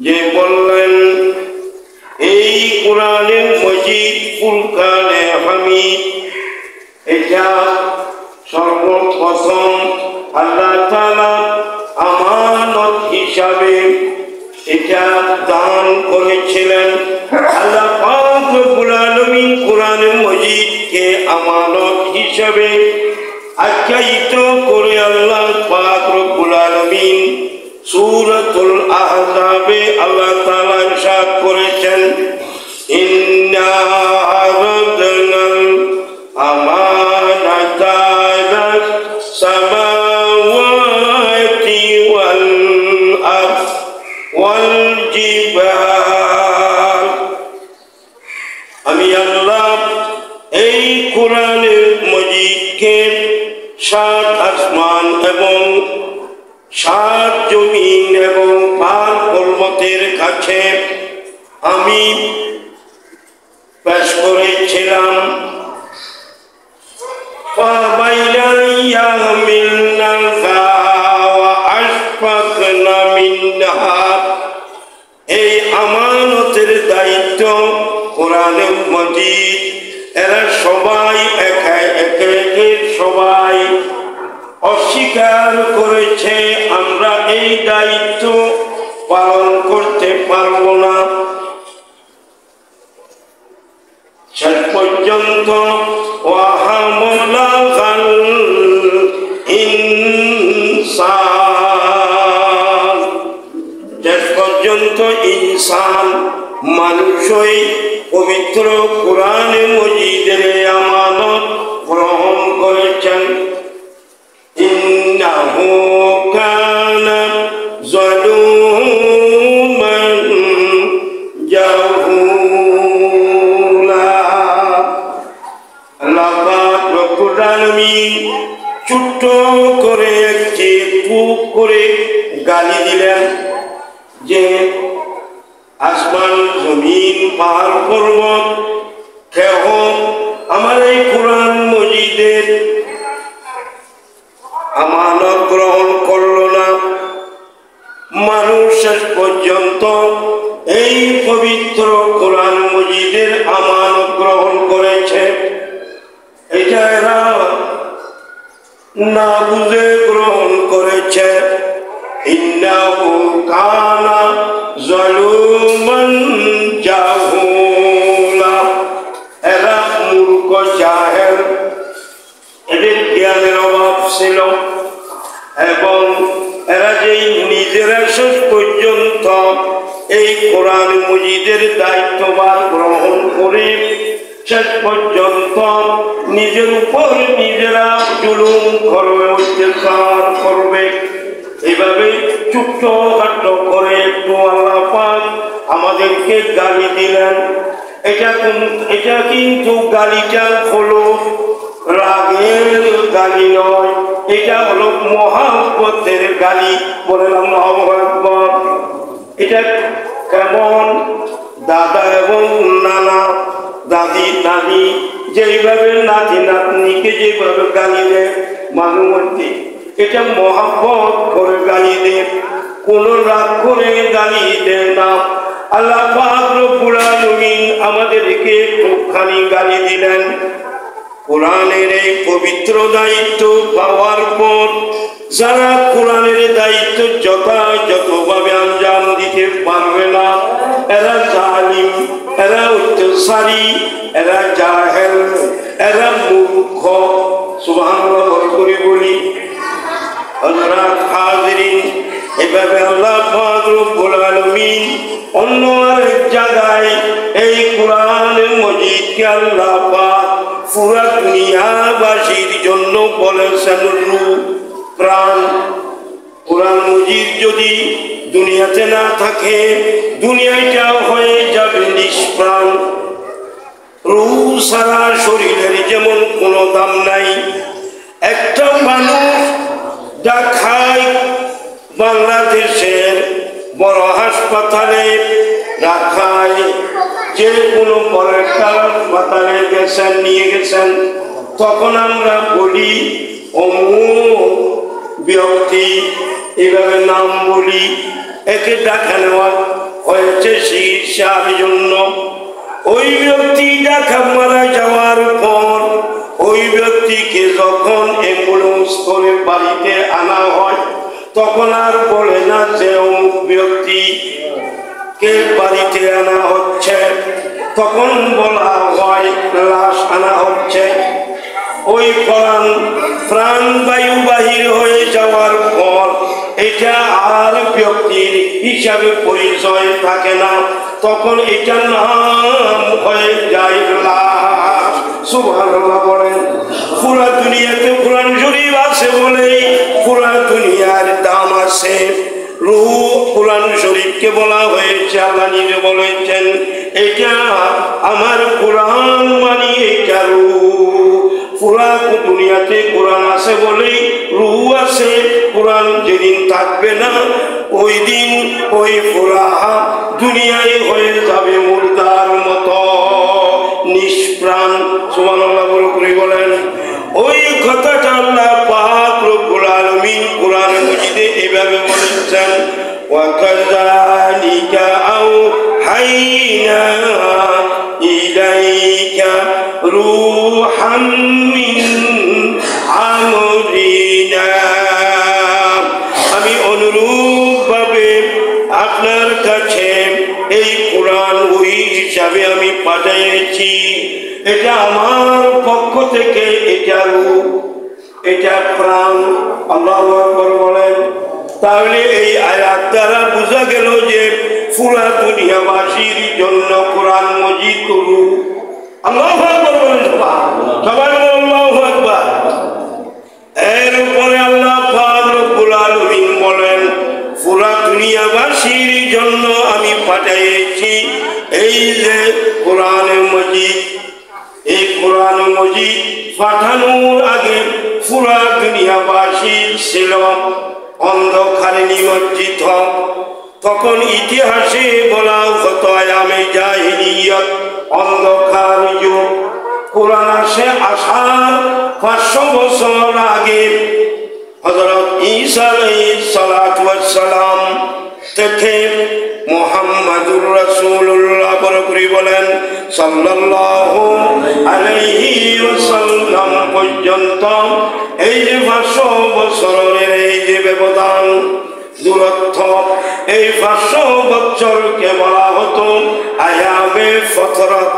যে বললেন এই কোরআনের মজিদ ফুরকানে হামিদ এটা সর্বপ্রথম আল্লাহ তাআলা আমানত হিসাবে এটা দান করেছিলেন। আল্লাহ পাক রব্বুল আলামিন কোরআনে মজিদকে আমানত হিসাবে আখ্যায়িত করে আল্লাহ পাক রব্বুল আলামিন সূরাতুল আহজাবে আল্লাহ তাআলা ইরশাদ করেছেন, ইন্না আরাদনাল আমানাতা আলাস সামাওয়াতি ওয়াল আরদ ওয়াল জিবাল। আমি আল্লাহ এই কোরআনের মজিদকে 7 আসমান এবং 7 জমিন এবং পাহাড় পর্বতের কাছে আমি পেশ করেছিলাম। এই আমানতের দায়িত্ব কোরআনে মজিদ এরা সবাই একে সবাই অস্বীকার করেছে, আমরা এই দায়িত্ব পালন করতে পারব না। শেষ পর্যন্ত ওয়াহামলাল ইনসান, শেষ পর্যন্ত ইনসান মানুষই পবিত্র কোরআনে মজিদের আমানত গ্রহণ করেছেন। ইন্নাহু কানা যালুমান জাহুলা। আল্লাহ পাক রব্বুল আলামিন ছোট্ট করে একটি টুক করে গালি দিলেন যে আসমান জমিন পাহাড় পর্বত কেহ আমার এই কোরআন মজিদের আমানত গ্রহণ করলো না। মানুষ শেষ পর্যন্ত এই পবিত্র কোরআন মজিদের আমানত গ্রহণ করেছে। এটা এরা না বুঝে গ্রহণ করেছে। ইন্নাহু কানা যালুমান জাহুলা, এরা মূর্খ জাহেল, এদের জ্ঞানের অভাব ছিল এবং এরা যেই নিজেরা শেষ পর্যন্ত এই কোরআন মজিদের দায়িত্বভার গ্রহণ করে শেষ পর্যন্ত নিজের উপর নিজেরা জুলুম করবে, অত্যাচার করবে। এইভাবে ছোট্ট করে একটু আল্লাহ পাক আমাদেরকে গালি দিলেন। এটা কিন্তু গালিটা হলো রাগের গালি নয়, এটা হলো মহাব্বতের গালি। বলেন আল্লাহু আকবার। এটা কেমন দাদা এবং নানা, দাদি নানি যেইভাবে নাতি নাতনিকে যেভাবে গালি দেয় মানুষ, এটা মহাব্বত করে গালি দেয়, কোন রাগ করে গালি দেয় না। আল্লাহ পাক রব্বুল আলামিন আমাদেরকে একটুখানি গালি দিলেন। কোরআনের এই পবিত্র দায়িত্ব পাওয়ার পর যারা কোরআনের দায়িত্ব যথাযথভাবে আঞ্জাম দিতে পারবে না, এরা জালিম, এরা অত্যাচারী, এরা জাহেল, এরা মূর্খ। সুবহানাল্লাহ করে বলি। হযরত হাজিরিন, এভাবে আল্লাহ পাক রব্বুল আলামিন অন্য আরেক জায়গায় এই কোরআন মজিদকে আল্লাহ পাক পুরা দুনিয়াবাসীর জন্য বলেছেন রূহ প্রাণ। কোরআন মজিদ যদি দুনিয়াতে না থাকে দুনিয়াটা হয়ে যাবে নিষ্প্রাণ। রূহ সারা শরীরের যেমন কোনো দাম নাই। একটা মানুষ যা খায় বাংলাদেশের বড় হাসপাতালে রাখায়, যে কোনো বড় একটা হাসপাতালে গেছেন, নিয়ে গেছেন, তখন আমরা বলি অমুক ব্যক্তি, এভাবে নাম বলি, একে ডাকা নেওয়া হয়েছে চিকিৎসার জন্য। ওই ব্যক্তি মারা যাওয়ার পর ওই ব্যক্তিকে যখন অ্যাম্বুলেন্স করে বাড়িতে আনা হয় তখন আর বলে না যে অমুক ব্যক্তি কে বাড়িতে আনা হচ্ছে, তখন বলা হয় লাশ আনা হচ্ছে। ওই প্রাণ বায়ু বাহির হয়ে যাওয়ার পর এটা আর ব্যক্তির হিসাবে পরিচয় থাকে না, তখন এটার নাম হয়ে যায় লাশ। সুবহানাল্লাহ বলেন। পুরা দুনিয়াতে কোরআন শরীফ আছে বলেই পুরা দুনিয়ার দাম আছে। রূহ কোরআন শরীফকে বলা হয়েছে, আল্লাহ নিজে বলেছেন এটা আমার কোরআন, মানে এটা রূহ। পুরা দুনিয়াতে কোরআন আছে বলেই রূহ আছে। কোরআন যেদিন থাকবে না ওই দিন ওই পুরা দুনিয়ায় হয়ে যাবে মুর্দার মতো নিষ্প্রাণ। সুবহানাল্লাহ বলেন। ওই কথাটা আল্লাহ পাক রব্বুল আলামিন কোরআন মাজিদে এভাবে বলেছেন, ওয়াকাযালিকা আওহাইনা ইলাইকা রূহাম মিন আমরিনা। আমি অনুরূপভাবে আপনার কাছে এই কোরআন ওই হিসাবে আমি পাঠিয়েছি। এটা আমার পক্ষ থেকে, এটা রূহ, এটা প্রাণ। আল্লাহু আকবার বলেন। তাহলে এই আয়াত দ্বারা বোঝা গেল যে পুরা দুনিয়াবাসীর জন্য কোরআন মজিদ রূহ। আল্লাহু আকবার বলেন। সবাই আল্লাহু আকবার। এর উপরে আল্লাহ পাক রব্বুল আলামিন বলেন পুরা দুনিয়াবাসীর জন্য আমি পাঠিয়েছি এই যে কোরআন মজিদ। এই কোরআন মজিদ পাঠানোর আগে পুরা দুনিয়াবাসী ছিল অন্ধকারে নিমজ্জিত। তখন ইতিহাসে বলা হতো আয়ামে জাহিলিয়ত, অন্ধকার যুগ। কোরআন আসার 500 বছর আগে হযরত ঈসা আলাইহিস সালাতু ওয়াস সালাম থেকে মুহাম্মাদুর রাসূলুল্লাহ বরকরি বলেন সাল্লাল্লাহু আলাইহি ওয়াসাল্লাম পর্যন্ত এই যে 500 বছরের এই যে ব্যবধান, দূরত্ব, এই 500 বছরকে বলা হতো আয়ামে ফতরত।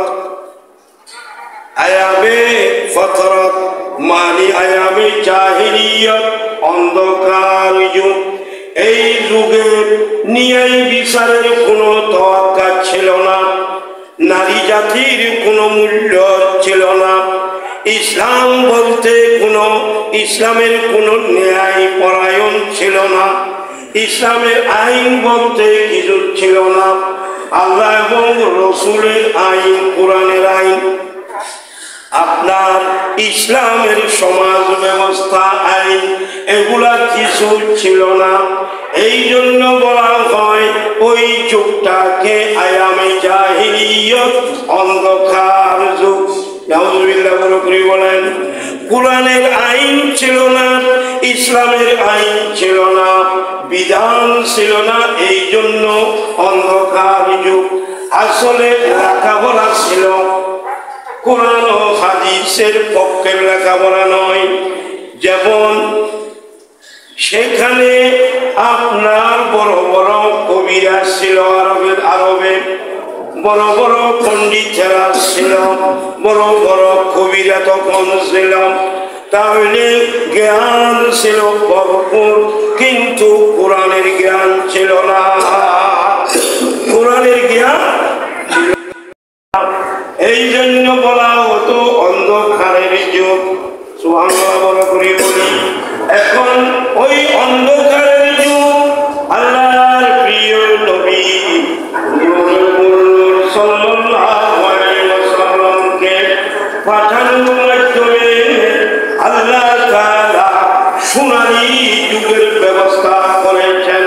আয়ামে ফতরত মানে আয়ামে জাহিলিয়ত, অন্ধকার যুগ। এই যুগে ন্যায় বিচারের কোনো তোয়াক্কা ছিল না, নারী জাতির কোনো মূল্য ছিল না, ইসলাম বলতে ইসলামের কোনো ন্যায় পরায়ণ ছিল না, ইসলামের আইন বলতে কিছু ছিল না। আল্লাহ এবং রসুলের আইন, কোরআনের আইন, আপনার ইসলামের সমাজ ব্যবস্থা আইন, এগুলা কিছু ছিল না। এই জন্য বলা হয় ওই যুগটাকে আয়ামে জাহিলিয়ত, অন্ধকার যুগ। নাউযুবিল্লাহ বলেন। কোরআনের আইন ছিল না, ইসলামের আইন ছিল না, বিধান ছিল না, এই জন্য অন্ধকার যুগ। আসলে লেখাপড়া ছিল কোরআন ও হাদিসের পক্ষের লেখাপড়া নয়। যেমন সেখানে আপনার বড় বড় কবিরা ছিল, আরবে বড় বড় পণ্ডিতেরা ছিল, বড় বড় কবিরা তখন ছিল। তাহলে জ্ঞান ছিল ভরপুর, কিন্তু কোরআনের জ্ঞান ছিল না। কোরআনের জ্ঞান ছিল না। এই জন্য বলা হতো অন্ধকারের যুগ। সুবহানাল্লাহ বলি। এখন ওই অন্ধকারের যুগ আল্লাহর প্রিয় নবী সাল্লাল্লাহু আলাইহি ওয়াসাল্লামকে পাঠানোর মাধ্যমে আল্লাহ তাআলা সোনালী যুগের ব্যবস্থা করেছেন।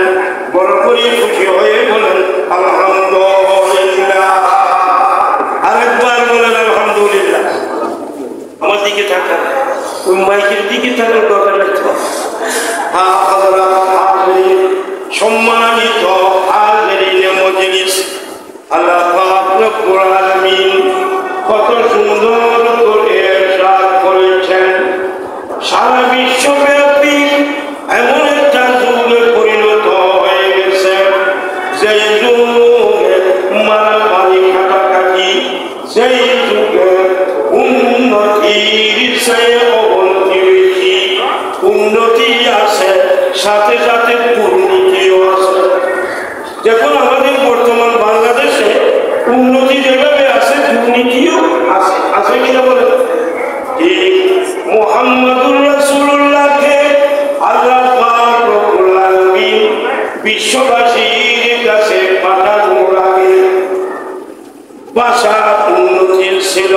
বড় করে খুশি হয়ে বলেন আলহামদুলিল্লাহ। আরেকবার বলেন আলহামদুলিল্লাহ। আমার দিকে থাকা ওই মাইকের দিকে থাকার দরকার নেই। সম্মানিত হাজিরিন মজলিস, আল্লাহ পাক রব্বুল আলামিন কত সুন্দর করে ইরশাদ করেছেন, সারা বিশ্বব্যাপী এমন একটা যুগে পরিণত হয়ে গেছে, যেই যুগে মারামারি কাটাকাটি, যেই যুগে উন্নতির চেয়ে অবনতি বেশি। উন্নতি আছে, সাথে সাথে দুর্নীতিও আছে। দেখুন আমাদের বর্তমান বাংলাদেশে উন্নতি যেভাবে আছে, দুর্নীতিও আছে। আছে কিনা বলে? ঠিক মুহাম্মাদুর রাসূলুল্লাহকে আল্লাহ পাক রব্বুল আলামিন বিশ্ববাসীর কাছে পাঠানোর আগে ভাষা উন্নতির ছিল,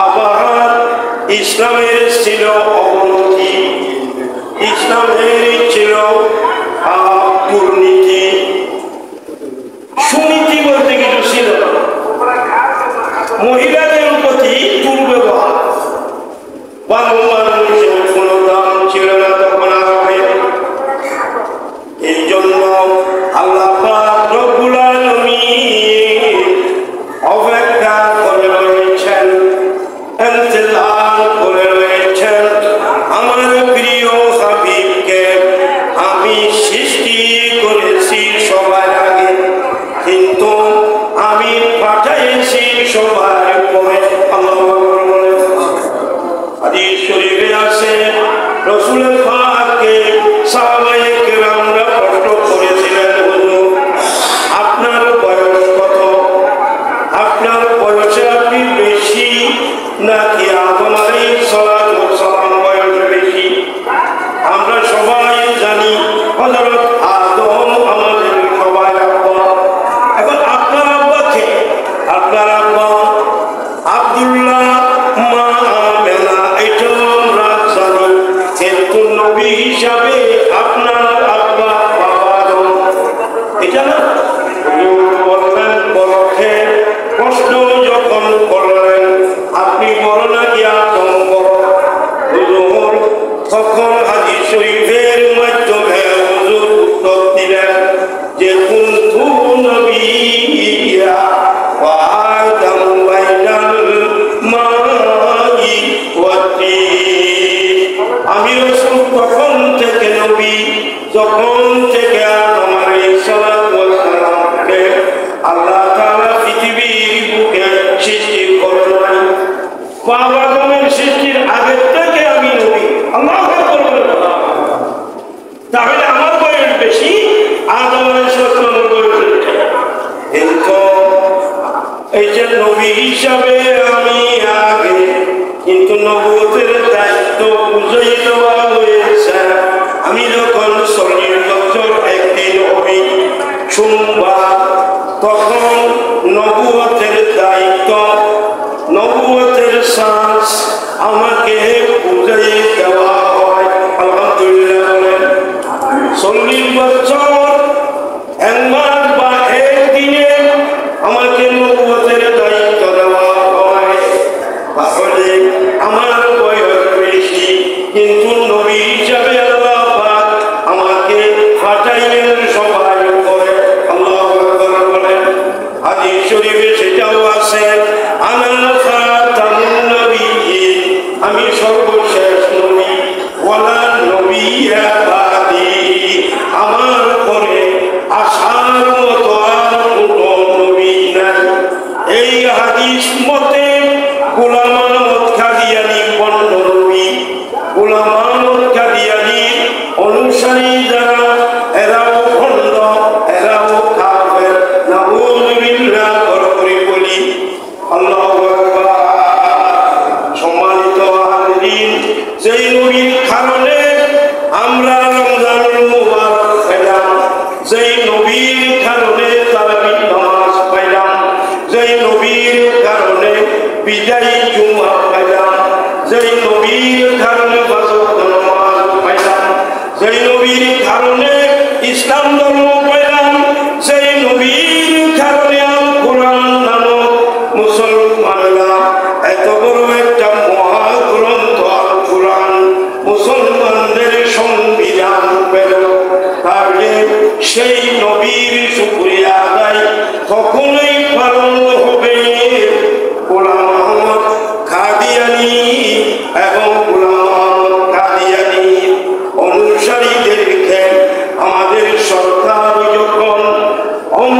আবার ইসলামের ছিল অবনতি, ইসলামের ছিল দুর্নীতি, সুনীতি বলতে কিছু ছিল, মহিলাদের প্রতি দুর্ব্যবহার, ভালো মানুষের কোনো দাম ছিল না তখন আগে। এই জন্য আল্লাহ পাক রব্বুল আলামিন অপেক্ষা করে রয়েছেন, ইন্তজার করে রয়েছেন আমার প্রিয় হাবিবকে আমি সৃষ্টি করেছি সবার আগে, কিন্তু আমি পাঠাইছি সবার পরে। আল্লাহু আকবার বলেন। হাদিস শরীফে আছে, রাসূল পাককে সাহাবায়ে কেরামরা প্রশ্ন করেছিলেন, হুজুর আপনার বয়স কত? আপনার বয়সে আপনি বেশি নাকি আদম আলাইহিস সালাম বয়স বেশি? আমরা সবাই জানি হযরত আদম আমাদের সবার আব্বা। এখন আপনার আব্বাকে, আপনার আব্বা আব্দুল্লাহ, মা আমেনা, এটাও আমরা জানি, কিন্তু নবী হিসাবে আপনার আব্বা বাবা আদম, এটা না? বললেন বলকে প্রশ্ন যখন করলেন আপনি বড় নাকি আদম বড়? হুজুর তখন হাদিস শরীফের মাধ্যমে হুজুর উত্তর দিলেন যে কুনতু নবিয়্যা ওয়া আদম বাইনাল মাই ওয়াত তিন। আমি রাসূল তখন থেকে নবী, যখন থেকে আদম আলাইহিস সালামকে আল্লাহ তাআলা পৃথিবীর বুকে সৃষ্টি করলেন। বাবা আদমের সৃষ্টির আগের থেকে আমি নবী। আল্লাহু আকবার বলেন। তাহলে আমার বয়স বেশি, আদম আলাইহিস সালামের বয়স বেশি। কিন্তু এই যে নবী হিসাবে আমি আগে, কিন্তু নবুয়তের দায়িত্ব বুঝিয়ে দেওয়া হয়েছে। আমি যখন 40 বছর একদিন হই সোমবার, তখন নবুয়তের দায়িত্ব, নবুয়তের শ্বাস আমাকে বুঝিয়ে দেওয়া হয়। আলহামদুলিল্লাহ বলেন। 40 বছর এক মাস বা একদিনে আমাকে নবুয়তের দায়িত্ব দেওয়া হয়। তাহলে আমার বয়স বেশি, কিন্তু নবী হিসাবে আল্লাহ পাক আমাকে পাঠাইলেন সবার পরে। আল্লাহু আকবার বলেন। হাদিস শরীফে সেটাও আছে, আনা খাতামুন নবিয়্যিন, আমি সর্বশেষ নবী, ওয়ালা নবিয়্যা বাদি, আমার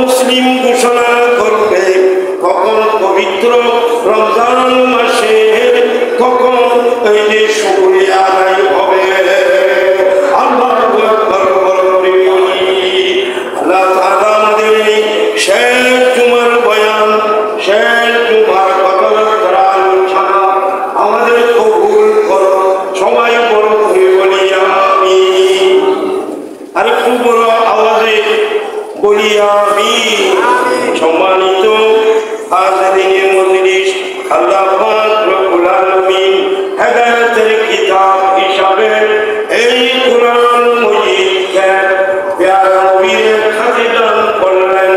অমুসলিম ঘোষণা করবে, কখন পবিত্র রমজান মাসে কখন এই যে শুকরিয়া আদায় হবে। আল্লাহু আকবার বলি। আল্লাহ তাআলা আমাদের শেষ জুমার বয়ান, শেষ জুমার কথাবার্তা আলোচনা আমাদের কবুল করো। সবাই বড় করে বলি আমিন। আর একটু বড় আওয়াজে বলি আমিন। সম্মানিত হাজিরিনে মজলিস, আল্লাহ পাক রব্বুল আলামিন হেদায়েতের কিতাব হিসাবে এই কোরআন মজিদকে প্যারা নবীর হাতে দান করলেন,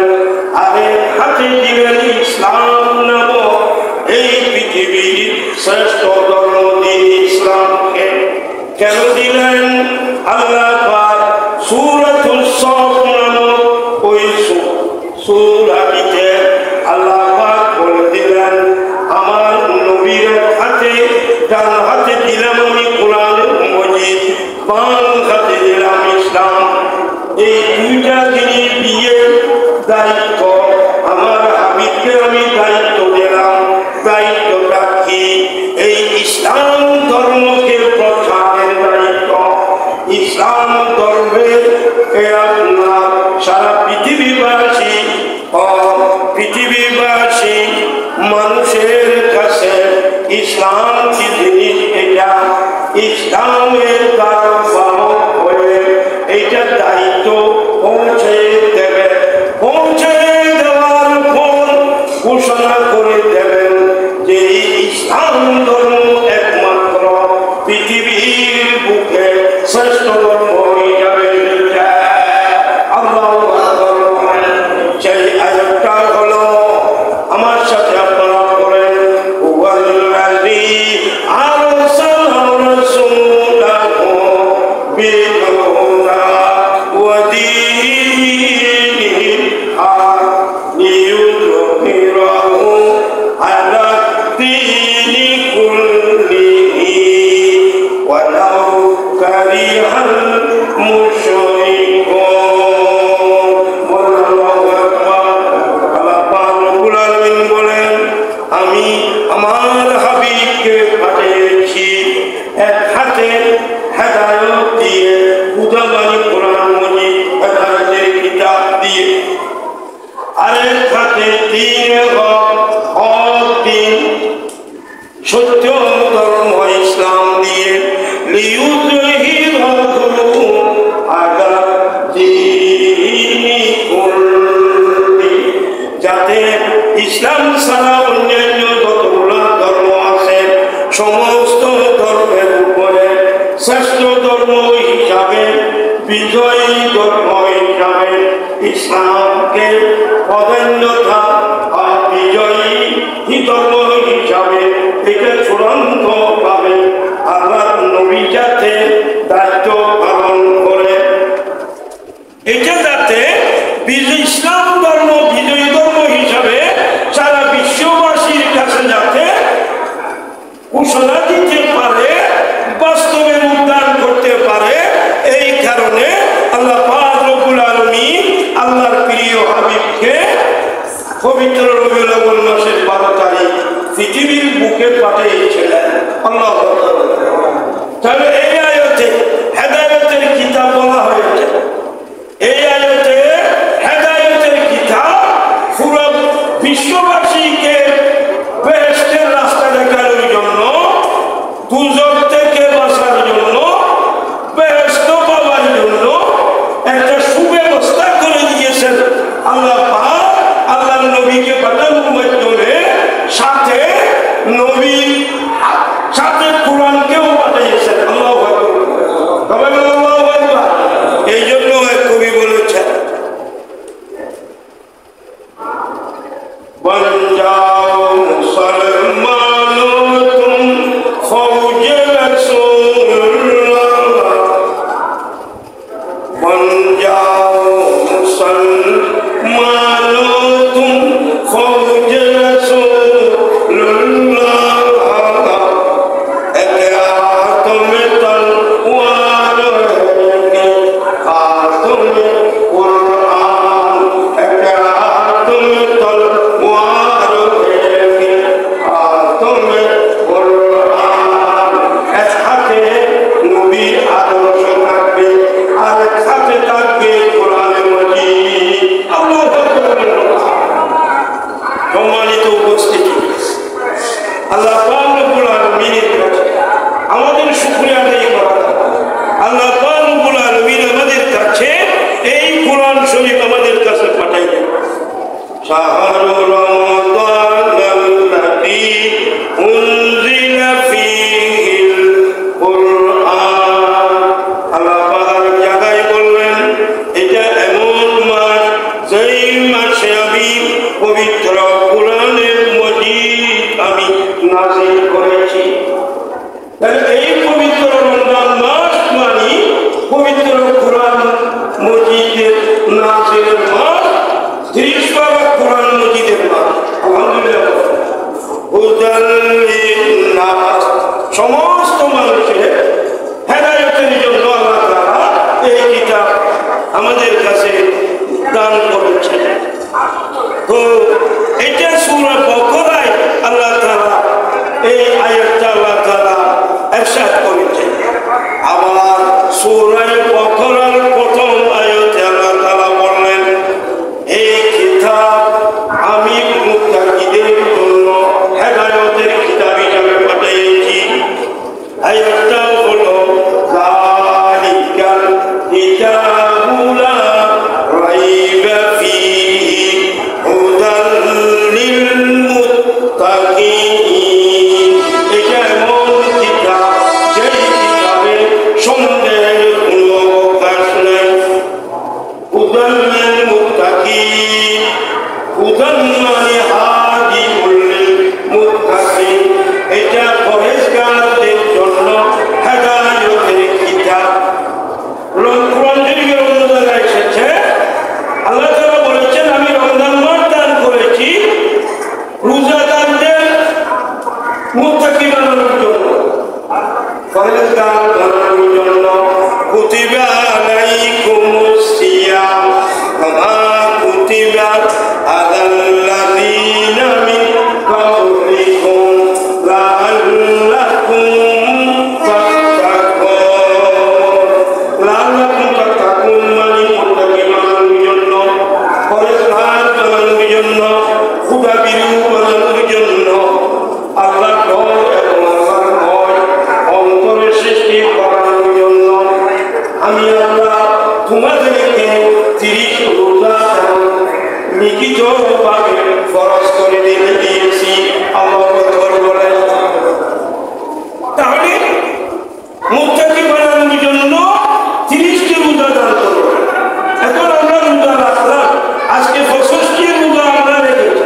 আর হাতে দিলেন ইসলাম নামক এই পৃথিবীর শ্রেষ্ঠ ধর্ম দিন ইসলামকে। কেন দিলেন? আল্লাহ পাক সূরাতুস সাফ নামক ওই সূরাটিতে আল্লাহ পাক বলে দিলেন, আমার নবীর হাতে ডান হাতে দিলাম আমি কোরআন মজিদ, বাম হাতে দিলাম ইসলাম। এই দুইটা জিনিস দিয়ে দায়িত্ব আমার হাবিবকে আমি দায়িত্ব দিলাম। দায়িত্বটা কি? এই ইসলাম ধর্মকে প্রচারের দায়িত্ব। ইসলাম ধর্মের আপনার সারা পৃথিবীবাসী পৃথিবীবাসী মানুষের কাছে ইসলাম কি জিনিস, এটা ইসলামের বাহক হয়ে এইটা দায়িত্ব পৌঁছে দেবে। পৌঁছে দেওয়ার পর ঘোষণা করে দেবেন যে ইসলাম ধর্ম একমাত্র পৃথিবীর বুকে শ্রেষ্ঠ ধর্ম হিসাবে সেই আয়াতটা হলো, আমার সাথে আপনারা করেন, হুয়াল্লাযী আরসালা রাসূলাহু বিল-হুদা ওয়া দীনিল হক লিইয়ুযহিরাহু আলা দীনি কুল্লিহি ওয়ালাউ কারিহাল মুশরিকুন। আমি আমার হাবিবকে পাঠিয়েছি এক হাতে হেদায়েত দিয়ে, উদামানি কোরআন মজিদ হেদায়েতের কিতাব দিয়ে, আরেক হাতে দ্বীনে হক দ্বীন সত্য ধর্ম ইসলাম দিয়ে, লিইয়ুযহিরাহু আলা দীনি কুল্লিহি, যাতে ইসলাম ছাড়া অন্যান্য যতগুলো ধর্ম আছে সমস্ত ধর্মের উপরে শ্রেষ্ঠ ধর্ম হিসাবে, বিজয়ী ধর্ম হিসাবে ইসলামকে প্রাধান্যতা আর বিজয়ী ধর্ম হিসাবে এটা চূড়ান্ত ভাবে আল্লাহ নবী যাতে দায়িত্ব পালন করে, এটা যাতে ইসলাম ধর্ম বিজয়ী ধর্ম হিসাবে সারা বিশ্ববাসীর কাছে যাতে ঘোষণা দিতে পারে, বাস্তবে উদ্ধার করতে পারে। এই কারণে আল্লাহ পাক রব্বুল আলামিন আল্লাহর প্রিয় হাবিবকে পবিত্র রবিউল আউয়াল মাসের 12 তারিখ পৃথিবীর বুকে পাঠিয়েছিলেন। আল্লাহু আকবার। তাহলে এই আয়াতে হেদায়েতের কিতাব বলা হয়েছে। এই আয়াতে হেদায়েতের কিতাব পুরো বিশ্ববাসীকে বেহেশতের রাস্তা দেখানোর জন্য, দুজক থেকে বাঁচার জন্য, বেহেশত পাওয়ার জন্য একটা সুব্যবস্থা করে দিয়েছেন আল্লাহ পাক। আল্লাহ নবীকে পাঠানোর মাধ্যমে সাথে নবী সাথে কোরআনকেও পাঠিয়েছেন। আল্লাহু আকবার। আল্লাহু আকবার। এই জন্য কবি বলেছেন, বন যাও মুসলমানো তুম ফৌজে রাসূলুল্লাহ, বন যাও মুসলমানো তুম ফৌজে রাসূলুল্লাহ, একে আতমে তলওয়ার একে আতমে কুরআন, একে শাহরু রমাদানাল্লাযী উনজিলা ফীহিল কুরআন। আল্লাহ পাক জায়গায় বললেন এটা এমন মাস যেই মাসে আমি পবিত্র কোরআনের মজিদ আমি নাযিল করেছি। এই পবিত্র রমজান মাস মানে পবিত্র কোরআন মজিদের নাযিলের মাস, 30 পারা কোরআন মজিদের মাস। আলহামদুলিল্লাহ। হুদাল লিন্নাস, সমস্ত মানুষের হেদায়েতের জন্য আল্লাহ তাআলা এই কিতাব আমাদের কাছে দান করেছেন। তো এটা সূরা বাকারায় আল্লাহ তাআলা এই আয়াতটা আল্লাহ তাআলা ইরশাদ করেছেন। আবার সূরা বাকারার প্রথম আয়াতে আল্লাহ তাআলা বললেন এই কিতাব আমি মুত্তাকিদের জন্য হেদায়েতের কিতাব হিসেবে পাঠিয়েছি। আয়াতটা হলো যালিকাল কিতাবু লা রাইবা ফীহি হুদাল লিল মুত্তাকিন। এটা এমন কিতাব যেই কিতাবে সন্দেহের কোনো অবকাশ নেই। হুদাল লিল মুত্তাকিন, হুদান মানে হাদিউল লিল মুত্তাকিন, এটা পরহেজগারদের জন্য হেদায়েতের কিতাব। কোরআন শরীফের অন্য জায়গায় এসেছে আল্লাহ তাআলা বলেছেন আমি রমজান মাস দান করেছি রোজাদারদের মুত্তাকি বানানোর জন্য, পরহেজগার বানানোর জন্য। কুতিবা আলাইকুমুস সিয়াম কামা কুতিবা আলাল্লাযীনা মিন ক্বাবলিকুম লাআল্লাকুম তাত্তাকুন। লাআল্লাকুম তাত্তাকুন মানে মুত্তাকি বানানোর জন্য, পরহেজগার বানানোর জন্য, খুদাবিরু বানানোর জন্য, আল্লাহর ভয় এবং আল্লাহর ভয় অন্তরে সৃষ্টি করার জন্য আমি আল্লাহ তোমাদেরকে 30 রোজা লিখিতভাবে ফরজ করে দিয়েছি। আল্লাহু আকবার বলেন। তাহলে মুত্তাকি বানানোর জন্য 30টি রোজা দান করো। এখন আমরা রোজা রাখলাম, আজকে 65 রোজা আমরা রেখেছি।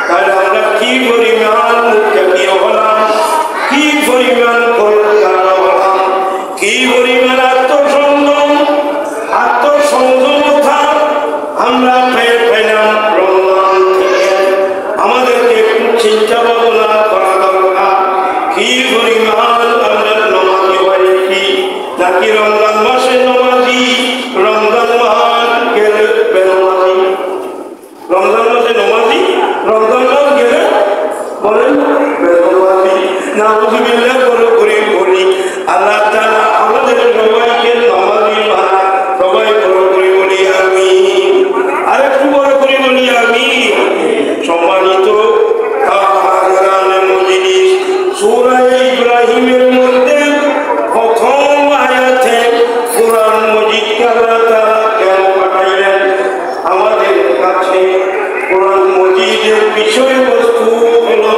তাহলে আমরা কি পরিমাণ মুত্তাকি হলাম, কি পরিমাণ পরহেজগার হলাম, কি পরিমাণ আত্মসংযমতা আমরা পেলাম রমজান থেকে। আমাদেরকে একটু চিন্তা ভাবনা করা দরকার কি পরিমাণ আমরা নামাজি হয়েছি, নাকি রমজান মাসে নামাজি, রমজান মাস গেলে বেনামাজি। রমজান মাসে নামাজি, রমজান মাস গেলে বলেন বেনামাজি। নাউযুবিল্লাহ করে বলি আল্লাহ তাআলা আমাদের সবাইকে নামাজি বানায়। সবাই বড় করে বলি আমিন। আরেকটু বড় করে বলি আমিন। সম্মানিত মজলিস, সূরা ইব্রাহিমের মধ্যে প্রথম আয়াতে কোরআন মজিদকে আল্লাহ তাআলা কেন পাঠাইলেন আমাদের কাছে? কোরআন মজিদের বিষয়বস্তু হলো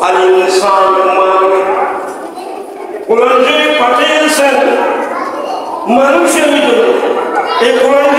আল ইনসান, মানুষ। কোরআন শরীফ পাঠিয়েছেন মানুষের জন্য। এই কোরআন